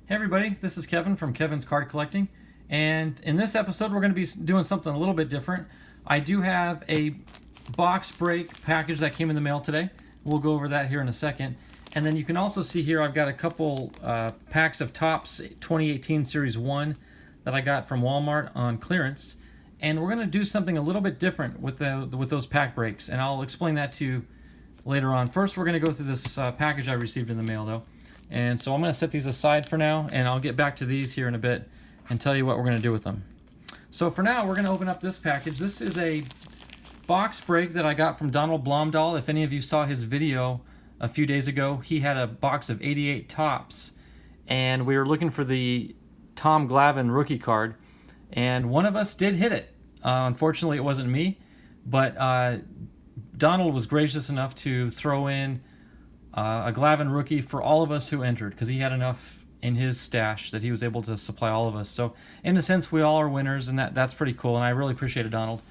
Hey everybody, this is Kevin from Kevin's Card Collecting, and in this episode we're going to be doing something a little bit different. I do have a box break package that came in the mail today. We'll go over that here in a second. And then you can also see here I've got a couple packs of Topps 2018 Series 1 that I got from Walmart on clearance. And we're going to do something a little bit different with those pack breaks, and I'll explain that to you later on. First we're going to go through this package I received in the mail though. And so I'm going to set these aside for now, and I'll get back to these here in a bit and tell you what we're going to do with them. So for now, we're going to open up this package. This is a box break that I got from Donald Blomdahl. If any of you saw his video a few days ago, he had a box of 88 Topps, and we were looking for the Tom Glavine rookie card, and one of us did hit it. Unfortunately, it wasn't me, but Donald was gracious enough to throw in a Glavine rookie for all of us who entered, because he had enough in his stash that he was able to supply all of us. So in a sense, we all are winners, and that's pretty cool, and I really appreciate it, Donald.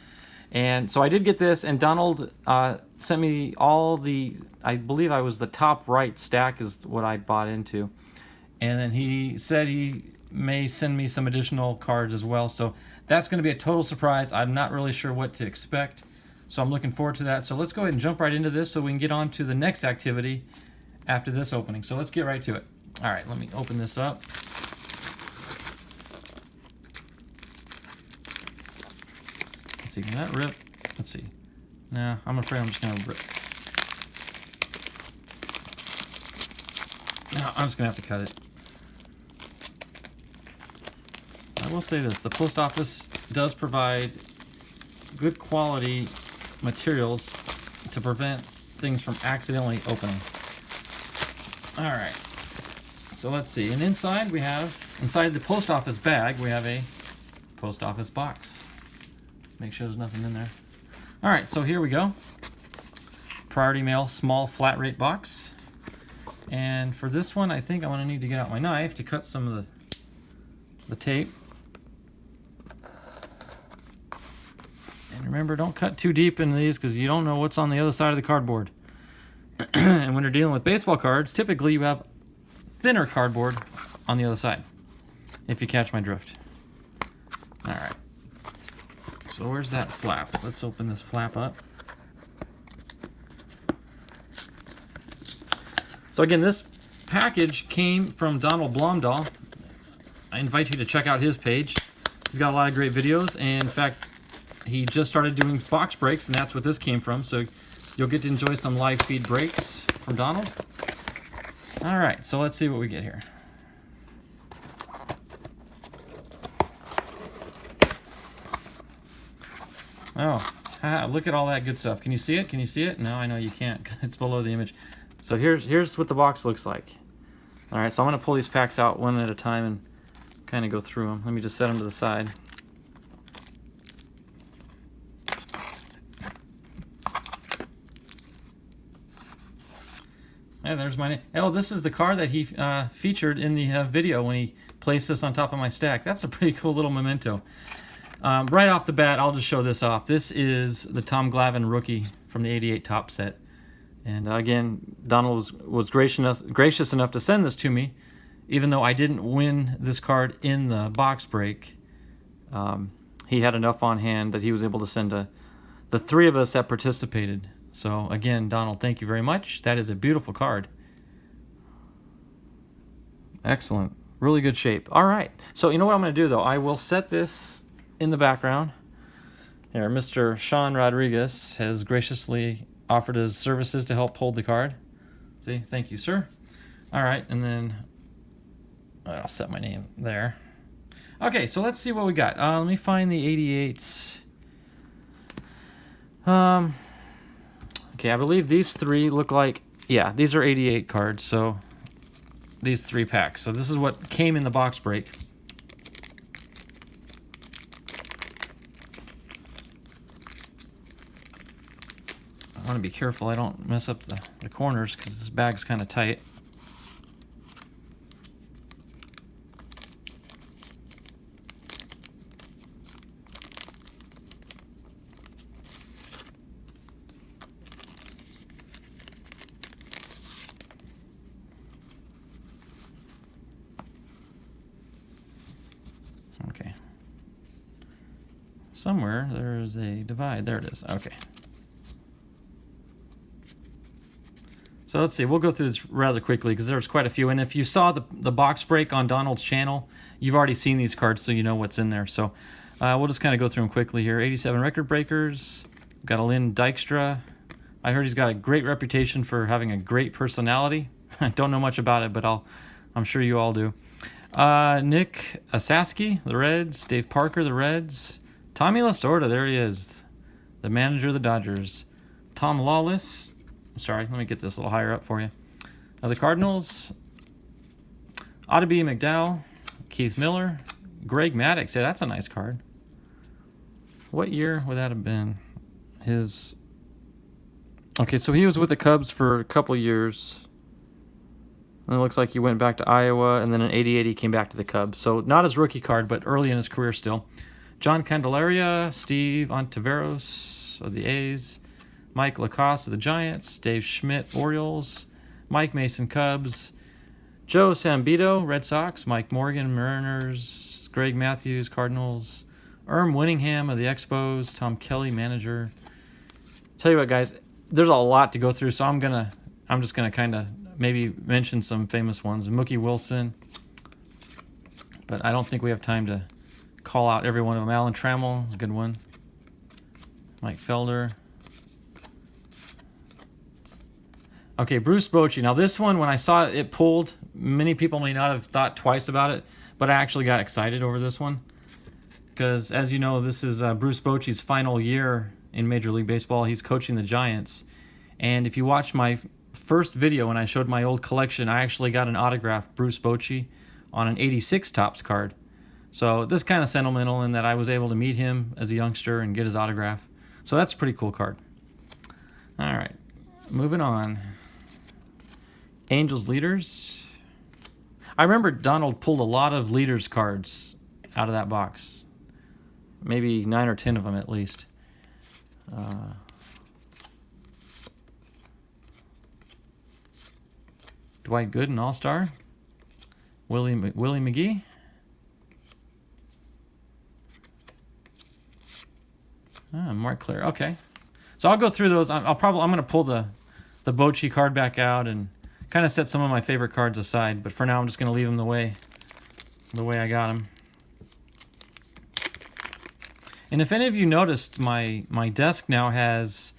And so I did get this, and Donald sent me all the, I believe I was the top right stack is what I bought into. And then he said he may send me some additional cards as well. So that's going to be a total surprise. I'm not really sure what to expect, so I'm looking forward to that. So let's go ahead and jump right into this so we can get on to the next activity after this opening. So let's get right to it. All right, let me open this up. Let's see, can that rip? Let's see. Nah, I'm afraid I'm just going to rip. No, I'm just going to have to cut it. I will say this, the post office does provide good quality materials to prevent things from accidentally opening. All right, so let's see. And inside we have, inside the post office bag, we have a post office box. Make sure there's nothing in there. All right, so here we go. Priority mail, small flat rate box. And for this one, I think I'm gonna need to get out my knife to cut some of the tape. And remember, don't cut too deep into these because you don't know what's on the other side of the cardboard. And when you're dealing with baseball cards, typically you have thinner cardboard on the other side, if you catch my drift. All right. So where's that flap? Let's open this flap up. So again, this package came from Donald Blomdahl. I invite you to check out his page. He's got a lot of great videos, and in fact, he just started doing box breaks, and that's what this came from. So you'll get to enjoy some live feed breaks from Donald. All right, so let's see what we get here. Oh, look at all that good stuff. Can you see it? Can you see it? No, I know you can't because it's below the image. So here's what the box looks like. All right, so I'm going to pull these packs out one at a time and kind of go through them. Let me just set them to the side. Yeah, there's my name. Oh, this is the card that he featured in the video when he placed this on top of my stack. That's a pretty cool little memento. Right off the bat, I'll just show this off. This is the Tom Glavine rookie from the 88 Topps set. And again, Donald was gracious enough to send this to me, even though I didn't win this card in the box break. He had enough on hand that he was able to send the three of us that participated. So again, Donald, thank you very much. That is a beautiful card. Excellent. Really good shape. All right. So you know what I'm going to do, though? I will set this in the background. Here, Mr. Sean Rodriguez has graciously offered his services to help hold the card. See? Thank you, sir. All right. And then I'll set my name there. Okay, so let's see what we got. Let me find the 88s. Okay, I believe these three look like, yeah, these are 88 cards, so these three packs. So this is what came in the box break. I want to be careful I don't mess up the corners because this bag's kind of tight. Somewhere there's a divide. There it is. Okay. So let's see. We'll go through this rather quickly because there's quite a few. And if you saw the box break on Donald's channel, you've already seen these cards, so you know what's in there. So we'll just kind of go through them quickly here. 87 record breakers. Got a Lynn Dykstra. I heard he's got a great reputation for having a great personality. I don't know much about it, but I'm sure you all do. Nick Asaski, the Reds. Dave Parker, the Reds. Tommy Lasorda, there he is, the manager of the Dodgers. Tom Lawless. Sorry, let me get this a little higher up for you. The Cardinals. Ottoby McDowell. Keith Miller. Greg Maddux. Yeah, that's a nice card. What year would that have been? His... Okay, so he was with the Cubs for a couple years. And it looks like he went back to Iowa, and then in '88 he came back to the Cubs. So not his rookie card, but early in his career still. John Candelaria, Steve Ontiveros of the A's, Mike Lacoste of the Giants, Dave Schmidt, Orioles, Mike Mason, Cubs, Joe Sambito, Red Sox, Mike Morgan, Mariners, Greg Matthews, Cardinals, Erm Winningham of the Expos, Tom Kelly, manager. Tell you what, guys, there's a lot to go through, so I'm just gonna kind of maybe mention some famous ones. Mookie Wilson, but I don't think we have time to call out every one of them. Alan Trammell is a good one. Mike Felder. Okay, Bruce Bochy. Now this one, when I saw it pulled, many people may not have thought twice about it, but I actually got excited over this one. Because, as you know, this is Bruce Bochy's final year in Major League Baseball. He's coaching the Giants. And if you watch my first video when I showed my old collection, I actually got an autographed Bruce Bochy on an '86 Topps card. So this is kind of sentimental in that I was able to meet him as a youngster and get his autograph. So that's a pretty cool card. All right, moving on. Angels leaders. I remember Donald pulled a lot of leaders cards out of that box. Maybe 9 or 10 of them at least. Dwight Gooden, All-Star. Willie McGee. Mark Claire. Okay, so I'll go through those. I'm going to pull the Bochy card back out and kind of set some of my favorite cards aside. But for now, I'm just going to leave them the way I got them. And if any of you noticed, my desk now has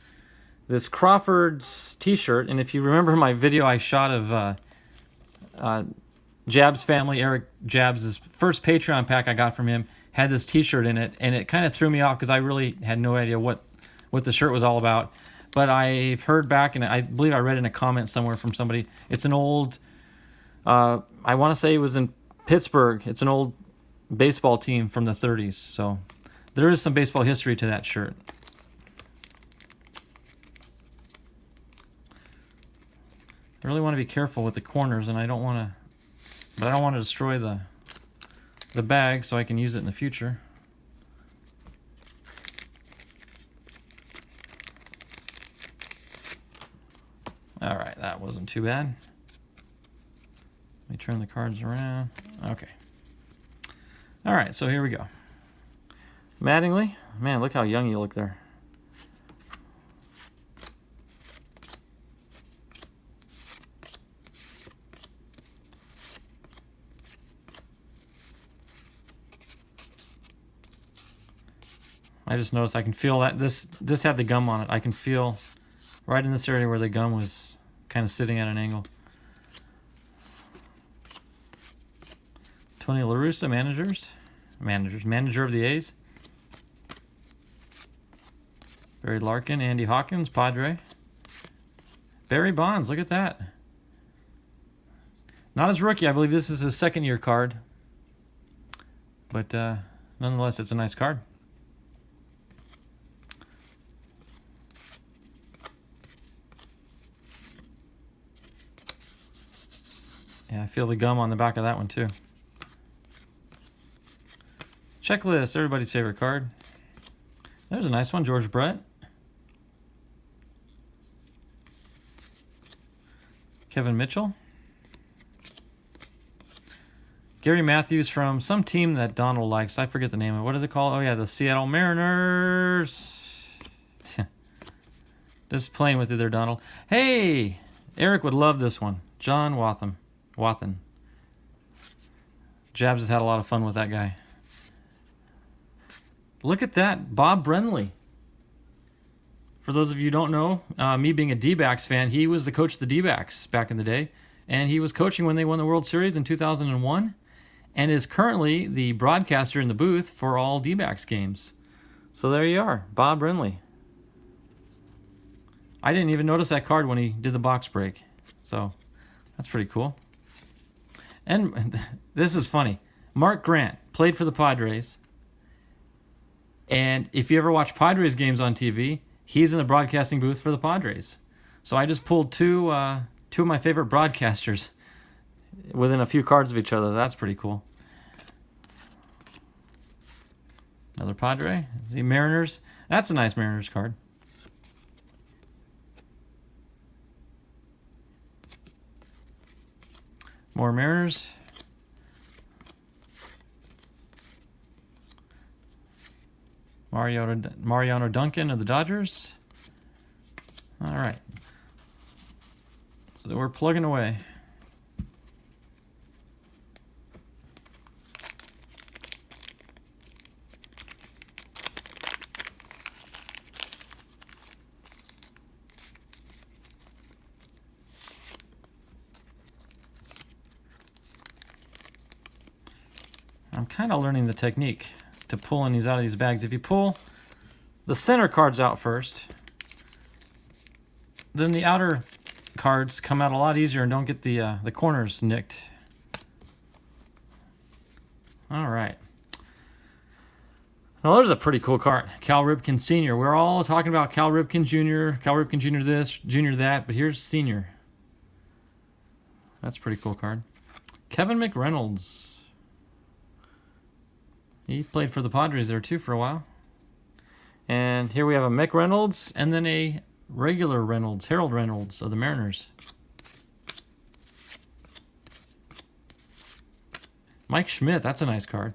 this Crawford's T-shirt. And if you remember my video I shot of Jab's family, Eric Jabs' first Patreon pack I got from him, had this T-shirt in it, and it kind of threw me off because I really had no idea what the shirt was all about. But I've heard back, and I believe I read in a comment somewhere from somebody, it's an old, I want to say it was in Pittsburgh, it's an old baseball team from the 30s, so there is some baseball history to that shirt. I really want to be careful with the corners, and I don't want to destroy the bag so I can use it in the future. All right, that wasn't too bad. Let me turn the cards around. Okay. All right, so here we go. Mattingly. Man, look how young you look there. I just noticed I can feel that this had the gum on it. I can feel right in this area where the gum was kind of sitting at an angle. Tony La Russa, manager of the A's. Barry Larkin, Andy Hawkins, Padre. Barry Bonds, look at that. Not his rookie, I believe this is his second year card. But nonetheless, it's a nice card. Yeah, I feel the gum on the back of that one too. Checklist, everybody's favorite card. There's a nice one, George Brett. Kevin Mitchell. Gary Matthews from some team that Donald likes. I forget the name of it. What is it called? Oh, yeah, the Seattle Mariners. Just playing with you there, Donald. Hey, Eric would love this one. John Wathan. Jabs has had a lot of fun with that guy. Look at that, Bob Brenly. For those of you who don't know, me being a D-backs fan, he was the coach of the D-backs back in the day. And he was coaching when they won the World Series in 2001. And is currently the broadcaster in the booth for all D-backs games. So there you are, Bob Brenly. I didn't even notice that card when he did the box break. So that's pretty cool. And this is funny. Mark Grant played for the Padres. And if you ever watch Padres games on TV, he's in the broadcasting booth for the Padres. So I just pulled two of my favorite broadcasters within a few cards of each other. That's pretty cool. Another Padre. See, Mariners. That's a nice Mariners card. More Mariners. Mariano Duncan of the Dodgers. All right. So we're plugging away. I'm kind of learning the technique to pulling these out of these bags. If you pull the center cards out first, then the outer cards come out a lot easier and don't get the corners nicked. All right. Now there's a pretty cool card, Cal Ripken Sr. We're all talking about Cal Ripken Jr., Cal Ripken Jr. this, Jr. that, but here's Senior. That's a pretty cool card. Kevin McReynolds. He played for the Padres there too for a while. And here we have a Mick Reynolds and then a regular Reynolds, Harold Reynolds of the Mariners. Mike Schmidt, that's a nice card.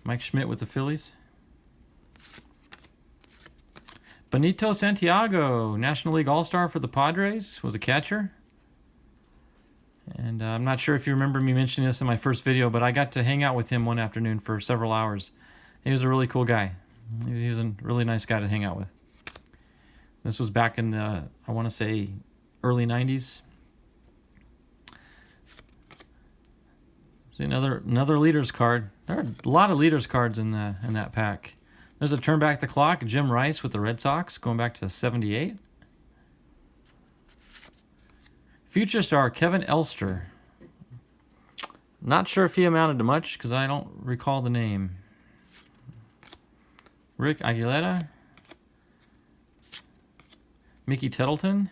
Mike Schmidt with the Phillies. Benito Santiago, National League All-Star for the Padres, was a catcher. And I'm not sure if you remember me mentioning this in my first video, but I got to hang out with him one afternoon for several hours. He was a really cool guy. He was a really nice guy to hang out with. This was back in the, I want to say, early 90s. See, another leaders card. There are a lot of leaders cards in that pack. There's a Turn Back the Clock, Jim Rice with the Red Sox, going back to 78. Future star Kevin Elster. Not sure if he amounted to much because I don't recall the name. Rick Aguilera. Mickey Tettleton.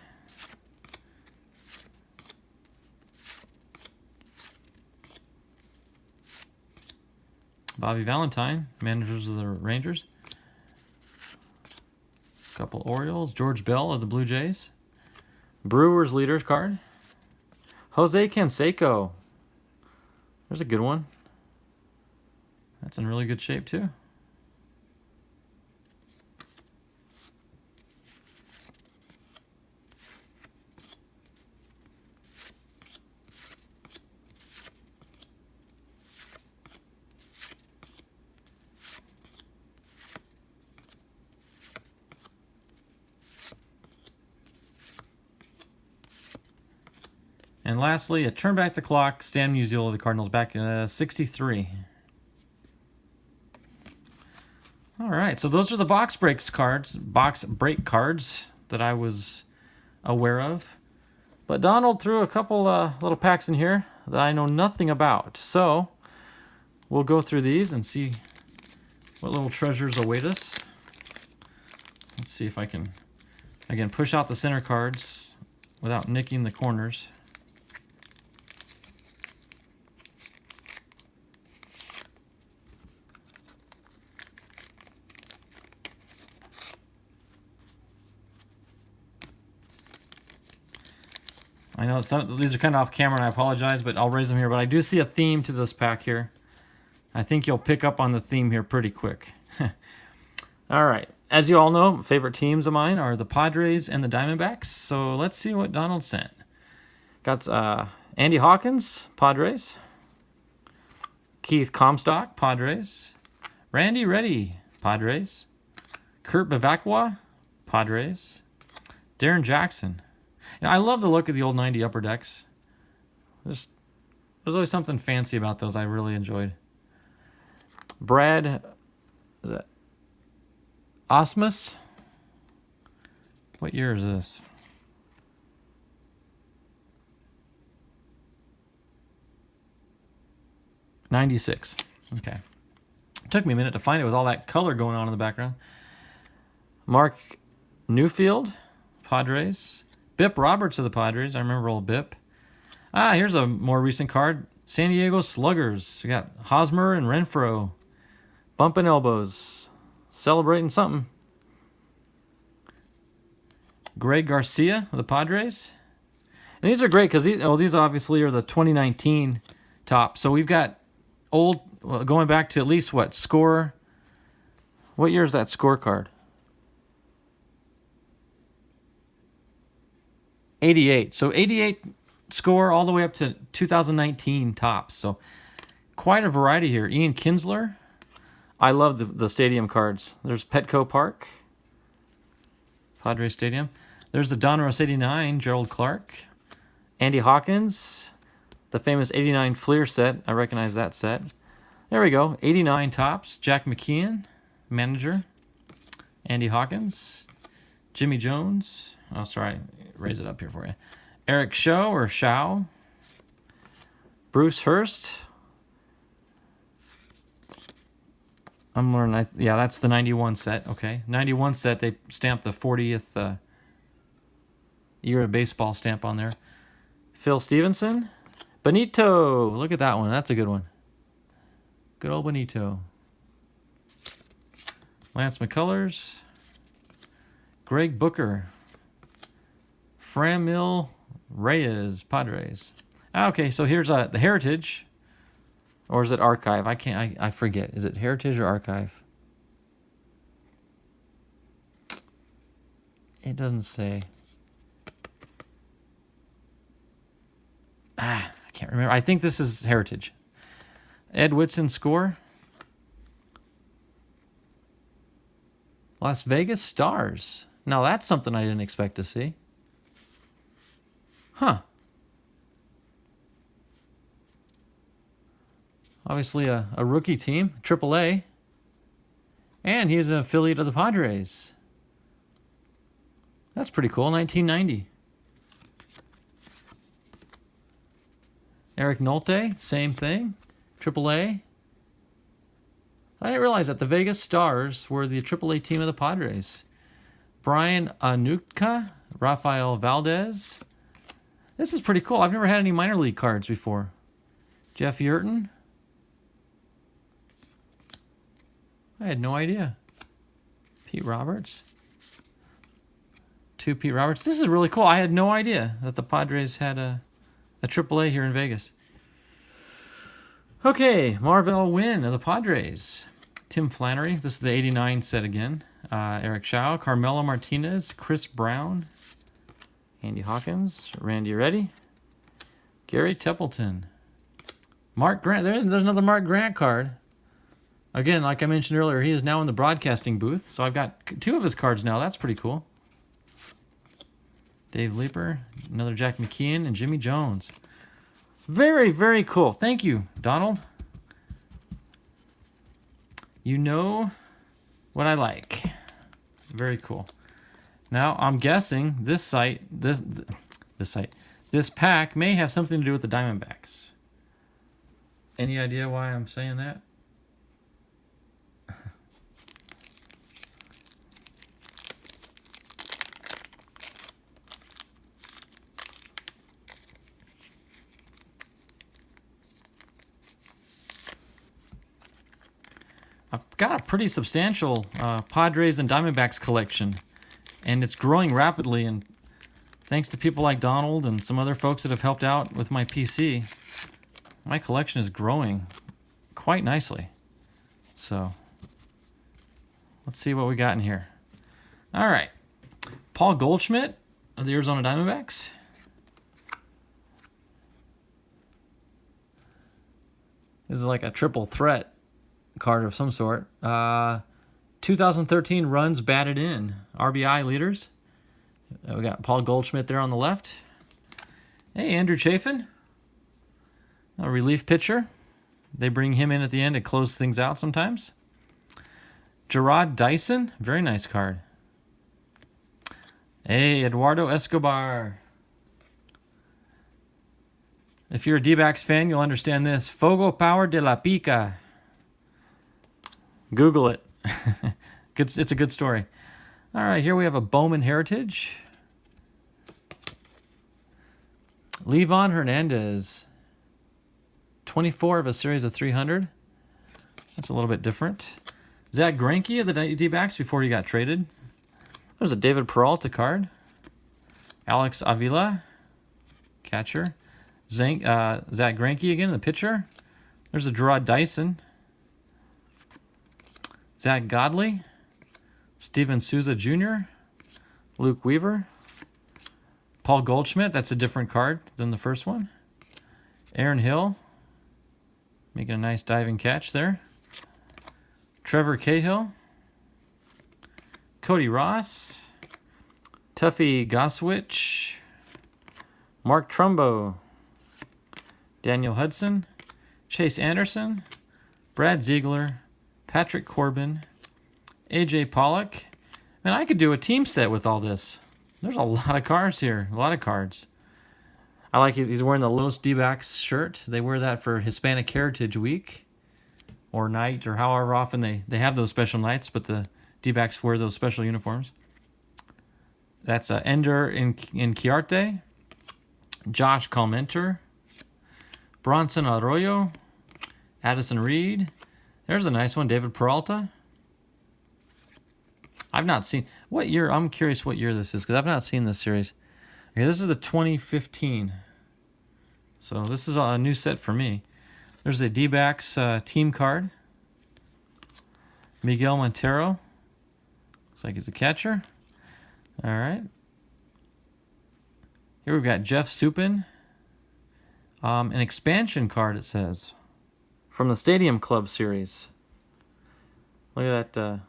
Bobby Valentine, managers of the Rangers. A couple Orioles. George Bell of the Blue Jays. Brewers leaders card. Jose Canseco. There's a good one. That's in really good shape too. And lastly, a Turn Back the Clock, Stan Musial of the Cardinals back in 63. All right, so those are the box break cards that I was aware of. But Donald threw a couple little packs in here that I know nothing about. So we'll go through these and see what little treasures await us. Let's see if I can, again, push out the center cards without nicking the corners. I know these are kind of off camera, and I apologize, but I'll raise them here. But I do see a theme to this pack here. I think you'll pick up on the theme here pretty quick. All right. As you all know, favorite teams of mine are the Padres and the Diamondbacks. So let's see what Donald sent. Got Andy Hawkins, Padres. Keith Comstock, Padres. Randy Reddy, Padres. Kurt Bevacqua, Padres. Darren Jackson. I love the look of the old 90 Upper Decks. There's always something fancy about those I really enjoyed. Brad Osmus. What year is this? '96. Okay. It took me a minute to find it with all that color going on in the background. Mark Newfield, Padres. Bip Roberts of the Padres. I remember old Bip. Here's a more recent card. San Diego Sluggers. We got Hosmer and Renfroe. Bumping elbows. Celebrating something. Greg Garcia of the Padres. And these are great because these obviously are the 2019 tops. So we've got going back to at least what? Score. What year is that scorecard? 88. So 88 score all the way up to 2019 tops. So quite a variety here. Ian Kinsler. I love the stadium cards. There's Petco Park. Padres Stadium. There's the Donruss 89, Gerald Clark. Andy Hawkins. The famous 89 Fleer set. I recognize that set. There we go. 89 tops. Jack McKeon, manager. Andy Hawkins. Jimmy Jones. Oh, sorry. Raise it up here for you. Eric Shaw or Shaw. Bruce Hurst. I'm learning. Yeah, that's the 91 set. Okay. 91 set. They stamped the 40th year of baseball stamp on there. Phil Stevenson. Benito. Look at that one. That's a good one. Good old Benito. Lance McCullers. Greg Booker. Framil Reyes, Padres. Okay, so here's the Heritage. Or is it Archive? I forget. Is it Heritage or Archive? It doesn't say. I can't remember. I think this is Heritage. Ed Whitson score. Las Vegas Stars. Now that's something I didn't expect to see. Huh. Obviously a rookie team, AAA. And he's an affiliate of the Padres. That's pretty cool, 1990. Eric Nolte, same thing, AAA. I didn't realize that the Vegas Stars were the AAA team of the Padres. Brian Anutka, Rafael Valdez. This is pretty cool. I've never had any minor league cards before. Jeff Yurton. I had no idea. Pete Roberts. 2 Pete Roberts. This is really cool. I had no idea that the Padres had a AAA here in Vegas. Okay, Marvell Wynn of the Padres. Tim Flannery. This is the 89 set again. Eric Shaw. Carmelo Martinez. Chris Brown. Andy Hawkins. Randy Reddy. Gary Templeton. Mark Grant. There's another Mark Grant card. Again, like I mentioned earlier, he is now in the broadcasting booth. So I've got 2 of his cards now. That's pretty cool. Dave Leeper. Another Jack McKeon. And Jimmy Jones. Very, very cool. Thank you, Donald. You know what I like. Very cool. Now, I'm guessing this pack may have something to do with the Diamondbacks. Any idea why I'm saying that? I've got a pretty substantial Padres and Diamondbacks collection, and it's growing rapidly. And thanks to people like Donald and some other folks that have helped out with my PC, my collection is growing quite nicely. So let's see what we got in here. All right. Paul Goldschmidt of the Arizona Diamondbacks. This is like a triple threat card of some sort. 2013 runs batted in. RBI leaders. We got Paul Goldschmidt there on the left. Hey, Andrew Chafin. A relief pitcher. They bring him in at the end to close things out sometimes. Gerard Dyson. Very nice card. Hey, Eduardo Escobar. If you're a D-backs fan, you'll understand this. Fogo Power de la Pica. Google it. It's a good story. All right, here we have a Bowman Heritage. Levon Hernandez. 24 of a series of 300. That's a little bit different. Zach Greinke of the D-backs before he got traded. There's a David Peralta card. Alex Avila, catcher. Zach Greinke again, the pitcher. There's a Gerard Dyson. Zach Godley. Steven Souza Jr. Luke Weaver. Paul Goldschmidt, that's a different card than the first one. Aaron Hill, making a nice diving catch there. Trevor Cahill. Cody Ross. Tuffy Goswitch. Mark Trumbo. Daniel Hudson. Chase Anderson. Brad Ziegler. Patrick Corbin. AJ Pollock. Man, I could do a team set with all this. There's a lot of cards here. A lot of cards. I like he's wearing the Los D-backs shirt. They wear that for Hispanic Heritage Week. Or night, or however often they have those special nights, but the D-backs wear those special uniforms. That's Ender Inciarte, Josh Calmenter, Bronson Arroyo, Addison Reed. There's a nice one, David Peralta. I've not seen... What year? I'm curious what year this is, because I've not seen this series. Okay, this is the 2015. So this is a new set for me. There's a D-backs team card. Miguel Montero. Looks like he's a catcher. All right. Here we've got Jeff Supin. An expansion card, it says. From the Stadium Club series. Look at that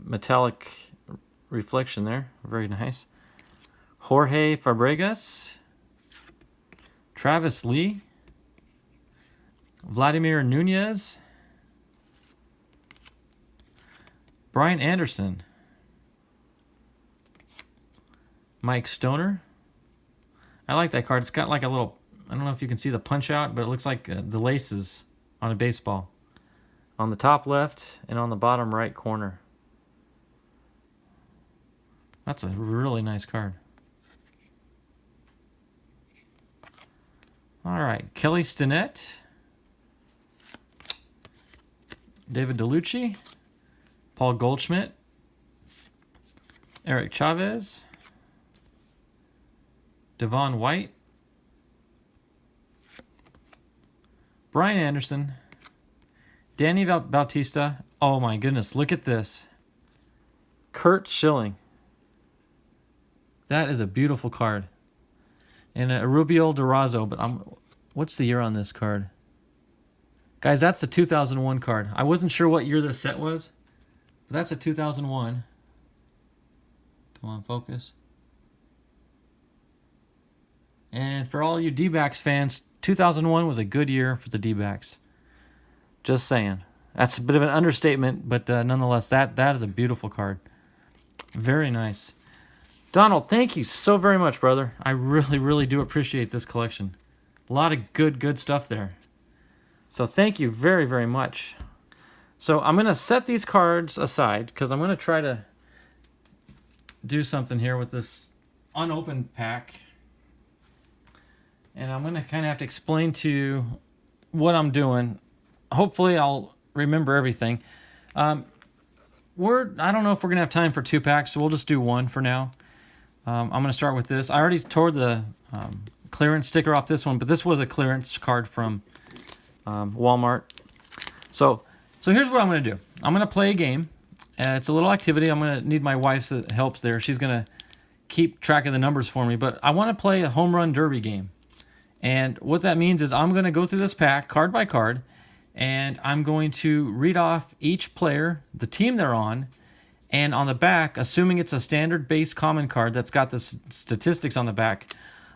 metallic reflection there. Very nice. Jorge Fabregas. Travis Lee. Vladimir Nunez. Brian Anderson. Mike Stoner. I like that card. It's got like a little, I don't know if you can see the punch out, but it looks like the laces on a baseball. On the top left and on the bottom right corner. That's a really nice card. All right, Kelly Stinnett. David DeLucci, Paul Goldschmidt, Eric Chavez, Devon White, Brian Anderson, Danny Bautista. Oh my goodness, look at this. Kurt Schilling. That is a beautiful card. And a Rubio Durazo, but what's the year on this card? Guys, that's the 2001 card. I wasn't sure what year this set was, but that's a 2001. Come on, focus. And for all you D-backs fans, 2001 was a good year for the D-backs. Just saying. That's a bit of an understatement, but nonetheless, that is a beautiful card. Very nice. Donald, thank you so very much, brother. I really, really do appreciate this collection. A lot of good stuff there. So thank you very, very much. So I'm going to set these cards aside because I'm going to try to do something here with this unopened pack. And I'm going to kind of have to explain to you what I'm doing. Hopefully I'll remember everything. I don't know if we're going to have time for 2 packs, so we'll just do one for now. I'm going to start with this. I already tore the clearance sticker off this one, but this was a clearance card from Walmart. So here's what I'm going to do. I'm going to play a game. It's a little activity. I'm going to need my wife's help there. She's going to keep track of the numbers for me, but I want to play a home run derby game. And what that means is I'm going to go through this pack card by card, and I'm going to read off each player, the team they're on, and on the back, assuming it's a standard base common card that's got the statistics on the back,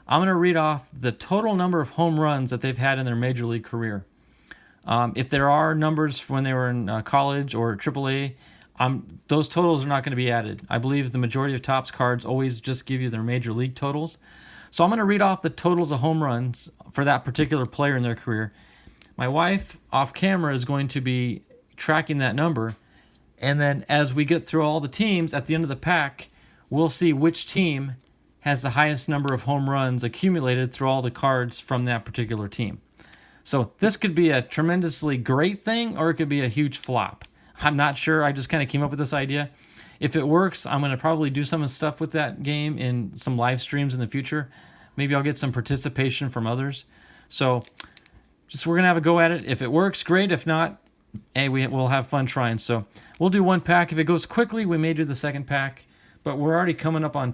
I'm going to read off the total number of home runs that they've had in their major league career. If there are numbers when they were in college or AAA, those totals are not going to be added. I believe the majority of Topps cards always just give you their major league totals. So I'm going to read off the totals of home runs for that particular player in their career. My wife, off camera, is going to be tracking that number. And then as we get through all the teams, at the end of the pack, we'll see which team has the highest number of home runs accumulated through all the cards from that particular team. So this could be a tremendously great thing, or it could be a huge flop. I'm not sure. I just kind of came up with this idea. If it works, I'm going to probably do some stuff with that game in some live streams in the future. Maybe I'll get some participation from others. So we're going to have a go at it. If it works, great. If not, hey, we'll have fun trying. So we'll do one pack. If it goes quickly, we may do the second pack. But we're already coming up on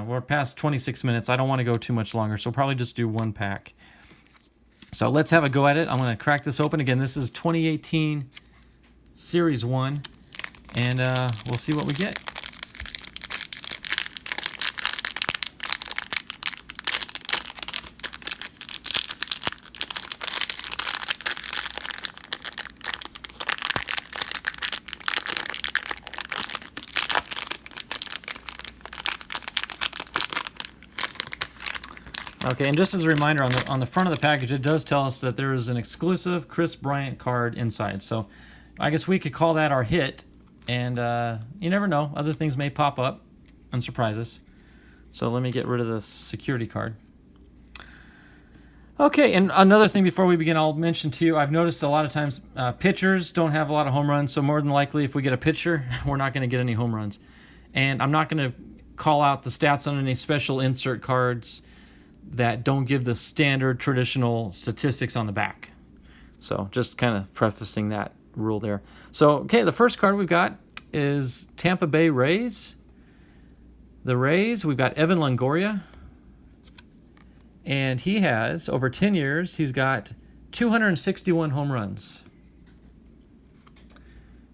we're past 26 minutes. I don't want to go too much longer, so we'll probably just do one pack. So let's have a go at it. I'm going to crack this open. Again, this is 2018 Series 1, and we'll see what we get. Okay, and just as a reminder, on the front of the package, it does tell us that there is an exclusive Chris Bryant card inside. So I guess we could call that our hit, and you never know. Other things may pop up and surprise us. So let me get rid of the security card. Okay, and another thing before we begin, I'll mention to you, I've noticed a lot of times pitchers don't have a lot of home runs, so more than likely if we get a pitcher, we're not going to get any home runs. And I'm not going to call out the stats on any special insert cards that don't give the standard traditional statistics on the back. So just kind of prefacing that rule there. So, okay, the first card we've got is Tampa Bay Rays. The Rays, we've got Evan Longoria. And he has, over 10 years, he's got 261 home runs.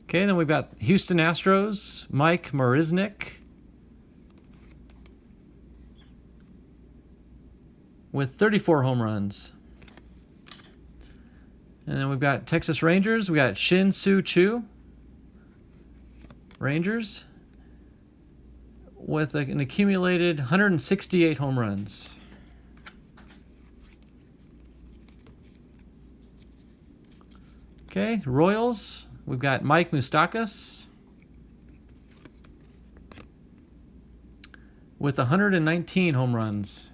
Okay, then we've got Houston Astros, Mike Marisnick, with 34 home runs. And then we've got Texas Rangers. We got Shin Soo Choo, Rangers, with an accumulated 168 home runs. Okay, Royals. We've got Mike Moustakas with 119 home runs.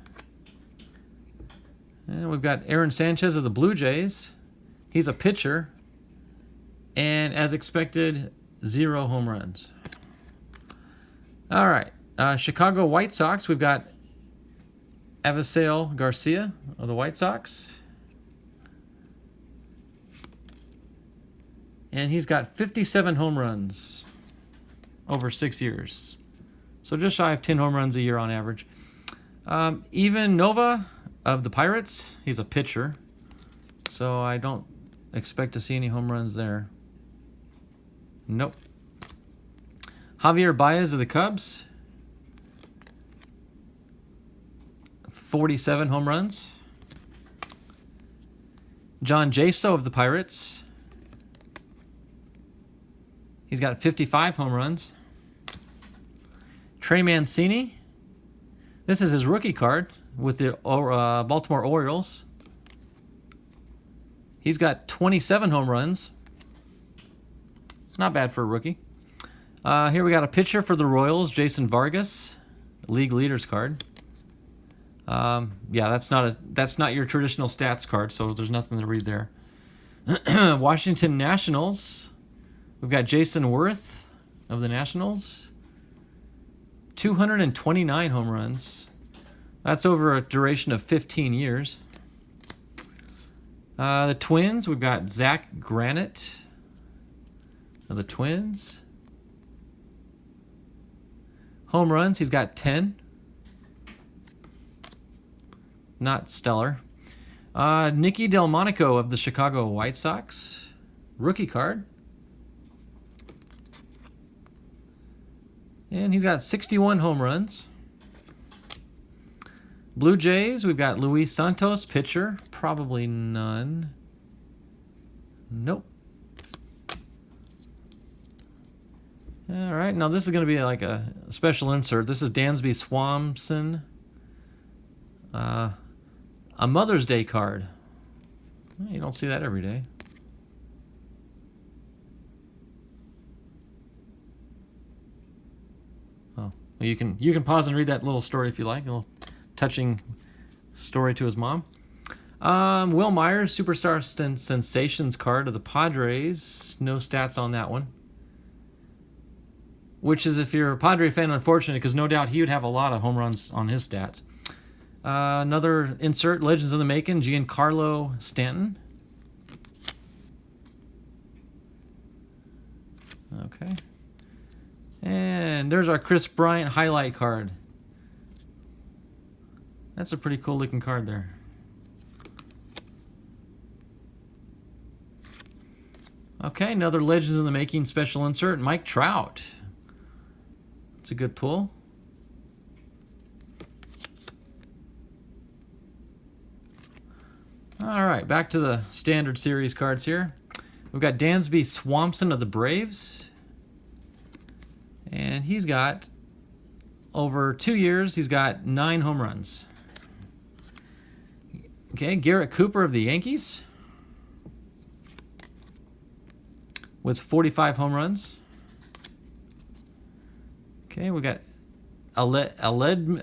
And we've got Aaron Sanchez of the Blue Jays. He's a pitcher. And as expected, 0 home runs. All right. Chicago White Sox. We've got Avisail Garcia of the White Sox. And he's got 57 home runs over 6 years. So just shy of 10 home runs a year on average. Ivan Nova of the Pirates. He's a pitcher. So I don't expect to see any home runs there. Nope. Javier Baez of the Cubs. 47 home runs. John Jaso of the Pirates. He's got 55 home runs. Trey Mancini. This is his rookie card with the Baltimore Orioles. He's got 27 home runs. Not bad for a rookie. Here we got a pitcher for the Royals, Jason Vargas, league leaders card. Yeah, that's not your traditional stats card, so there's nothing to read there. Washington Nationals. We've got Jason Worth of the Nationals. 229 home runs. That's over a duration of 15 years. The Twins, we've got Zach Granite of the Twins. Home runs, he's got 10. Not stellar. Nicky Delmonico of the Chicago White Sox. Rookie card. And he's got 61 home runs. Blue Jays, we've got Luis Santos, pitcher. Probably none. Nope. All right, now this is going to be like a special insert. This is Dansby Swanson. A Mother's Day card. You don't see that every day. Oh, well, you can pause and read that little story if you like. A little touching story to his mom. Will Myers, Superstar Sensations card of the Padres. No stats on that one. Which is, if you're a Padre fan, unfortunate, because no doubt he would have a lot of home runs on his stats. Another insert, Legends in the Making, Giancarlo Stanton. Okay. And there's our Chris Bryant highlight card. That's a pretty cool looking card there. Okay, another Legends in the Making special insert, Mike Trout. It's a good pull. All right, back to the standard series cards here. We've got Dansby Swanson of the Braves. And he's got, over 2 years, he's got 9 home runs. Okay, Garrett Cooper of the Yankees with 45 home runs. Okay, we got Aledmys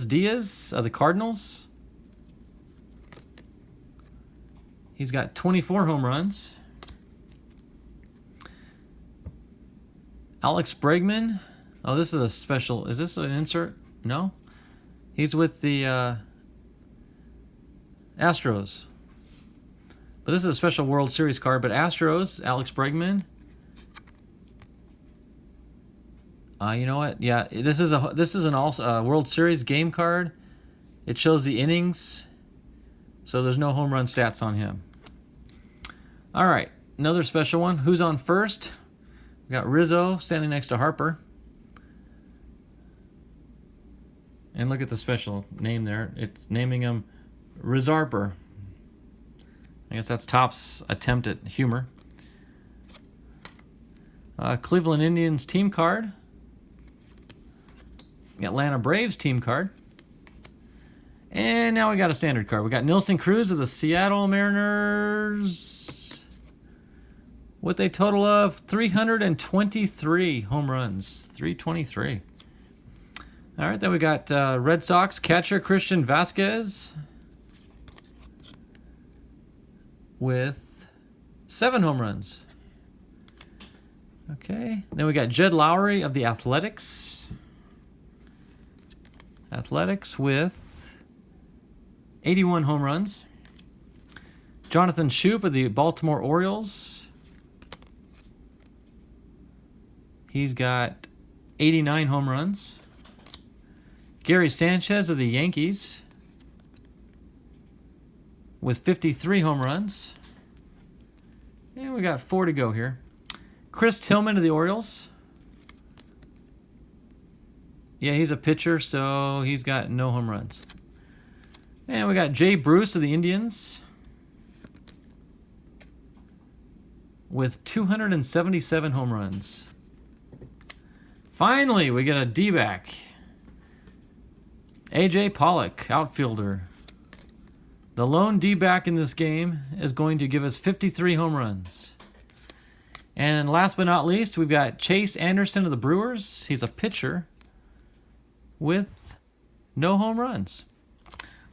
Diaz of the Cardinals. He's got 24 home runs. Alex Bregman. Oh, this is a special. Is this an insert? No? He's with the Astros. But this is a special World Series card. But Astros, Alex Bregman. You know what? Yeah, this is an World Series game card. It shows the innings, so there's no home run stats on him. All right, another special one. Who's on first? We got Rizzo standing next to Harper. And look at the special name there. It's naming him Rizarper. I guess that's Topps attempt at humor. Cleveland Indians team card. Atlanta Braves team card. And now we got a standard card. We got Nelson Cruz of the Seattle Mariners with a total of 323 home runs. 323. All right, then we got Red Sox catcher Christian Vasquez with 7 home runs. Okay, then we got Jed Lowry of the Athletics. Athletics with 81 home runs. Jonathan Schoop of the Baltimore Orioles. He's got 89 home runs. Gary Sanchez of the Yankees with 53 home runs. And we got 4 to go here. Chris Tillman of the Orioles. Yeah, he's a pitcher, so he's got no home runs. And we got Jay Bruce of the Indians with 277 home runs. Finally, we get a D-back. A.J. Pollock, outfielder. The lone D-back in this game is going to give us 53 home runs. And last but not least, we've got Chase Anderson of the Brewers. He's a pitcher with no home runs.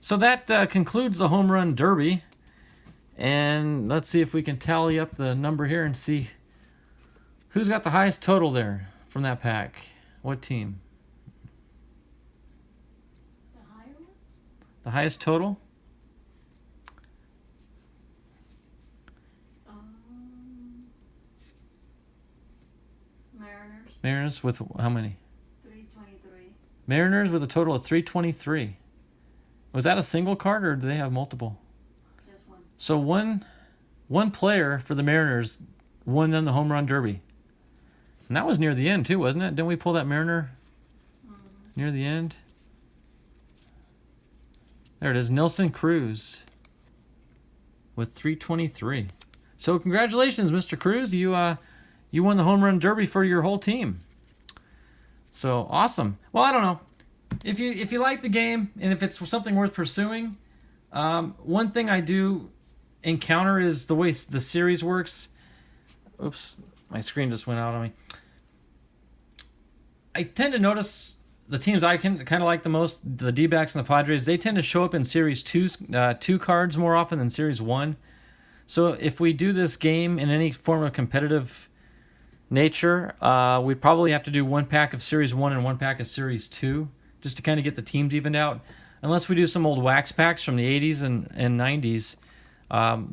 So that concludes the home run derby. And let's see if we can tally up the number here and see who's got the highest total there from that pack. What team? The higher one? The highest total? Mariners. Mariners with how many? 323. Mariners with a total of 323. Was that a single card or do they have multiple? Just one. So one player for the Mariners won them the home run derby. And that was near the end too, wasn't it? Didn't we pull that Mariner near the end? There it is, Nelson Cruz with 323. So congratulations, Mr. Cruz. You won the home run derby for your whole team. So awesome. Well, I don't know. If you like the game and if it's something worth pursuing, one thing I do encounter is the way the series works. Oops, my screen just went out on me. I tend to notice the teams I kind of like the most, the D-backs and the Padres, they tend to show up in Series 2 cards more often than Series 1. So if we do this game in any form of competitive nature, we probably have to do one pack of Series 1 and one pack of Series 2 just to kind of get the teams evened out. Unless we do some old wax packs from the 80s and 90s,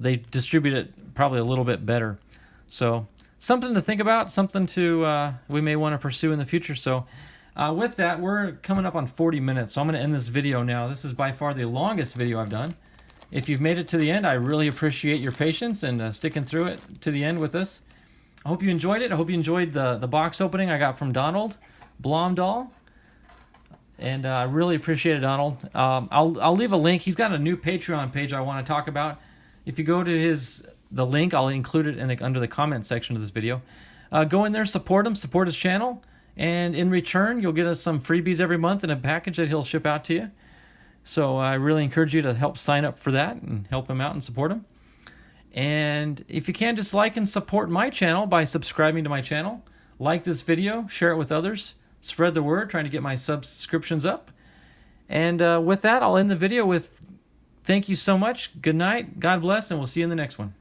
they distribute it probably a little bit better. So something to think about, something to we may want to pursue in the future. So with that, we're coming up on 40 minutes, so I'm going to end this video now. This is by far the longest video I've done. If you've made it to the end, I really appreciate your patience and sticking through it to the end with us. I hope you enjoyed it. I hope you enjoyed the box opening I got from Donald Blomdahl. And I really appreciate it, Donald. I'll leave a link. He's got a new Patreon page I want to talk about. If you go to the link, I'll include it under the comment section of this video. Go in there, support him, support his channel, and in return, you'll get us some freebies every month in a package that he'll ship out to you. So I really encourage you to help sign up for that and help him out and support him. And if you can, just like and support my channel by subscribing to my channel. Like this video, share it with others, spread the word, trying to get my subscriptions up. And with that, I'll end the video with thank you so much, good night, God bless, and we'll see you in the next one.